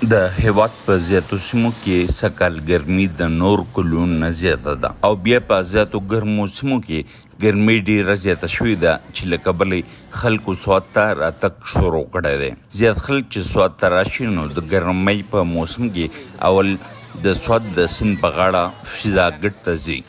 د هېواد په زیاتو سیمو کې سږکال ګرمي د نور کلونو نه زیاته ده او بیا په زیاتو ګرمو سیمو کې ګرمي ډېره زیاته شوې ده چې له کبله خلکو سوات ته راتګ شروع کړی دی. زیات خلک چې سوات ته راشي نو د ګرمۍ په موسم کې اول د سوات د سیند په غاړه فضاګټ ته ځي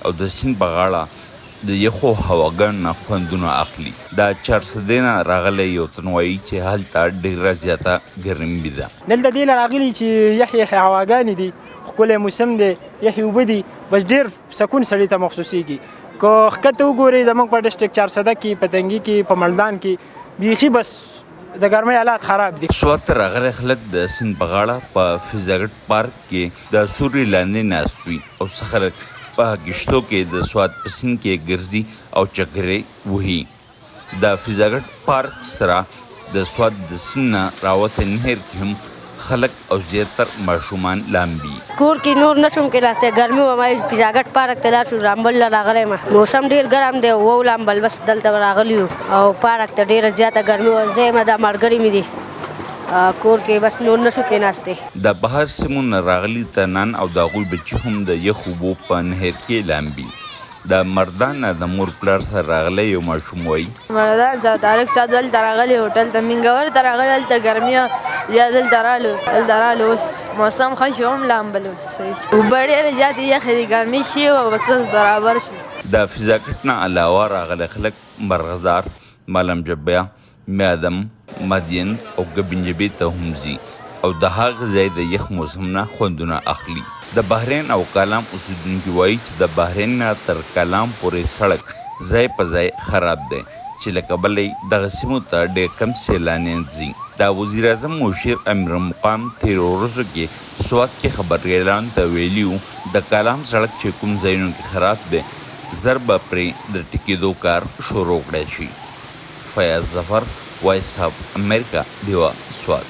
او د سیند په غاړه د یخو هواګانو نه خوندونه اخلي. دا چارسدې نه راغلی یو تن وایي چې هلته ډېره زیاته ګرمي ده. دلته دې نه راغلي چې یخې هواګانې دي، ښکلی موسم دی، یخې اوبه دي، بس ډېر سکون سړي ته محسوسېږي. که ښکته وګورئ زموږ په ډسټرکټ چارسده کې، په تنګي کې، په ملدان کې بیخي بس د ګرمۍ حالات خراب دي. سوات ته راغلی خلک د سیند په غاړه په فضاګټ پارک کې د سوري لاندې ناست وي او څه خلک په ګشتو کې د سوات په سیند کې ګرځي او چکرې وهي. د فضاګټ پارک سره د سوات د سیند نه راوتی نهر کې هم خلک او زیاتر ماشومان لامبي. کور کې نور نشم کېناستی، ګرمي وه. فضاګټ پارک ته لاړ شو، لامبل له راغلی یم. موسم ډېر ګرم دی، ولامبل بس دلته راغلي یو او پارک ته ډېره زیاته ګرمي وه. زه یم دا ملګري مې دي کور کې بس نور نشو کېناستی. د بهر سیمو نه راغلي تنان او د هغوی بچي هم د یخ اوبو په نهر کې لامبي. د مردان نه د مور پلار سره راغلی یو ماشوم وایي مردان څخه طارق صاحب دلته راغلی، هوټل ته منګور ته راغلی، هلته ګرمي وه یا دلته رالو اوس موسم ښه شو، هم لامبل اوس صحیح شو. اوبه ډېرې زیاتې یخې دي، ګرمي شوې وه بس اوس برابر شو. د فضاګټ نه علاوه راغلی خلک مرغزار، ملم جبیه، میادم، مدین او ګبنجبې ته هم ځي او د هغه ځای د یخ موسم نه خوندونه اخلي. د بحرین او کالام اوسیدونکي وایي چې د بحرین نه تر کالام پورې سړک ځای په ځای خراب دی چې له کبله یې دغه سیمو ته ډېر کم سیلانیان ځي. د وزیر اعظم مشیر امیر مقام تېرو ورځو کې سوات کې خبریالانو ته ویلي وو د کالام سړک چې کوم ځایونو کې خراب دی زر به پرې د ټیکېدو کار شروع کړی شي. فیاض ظفر، وایس آف امریکا، دیوا، سوات.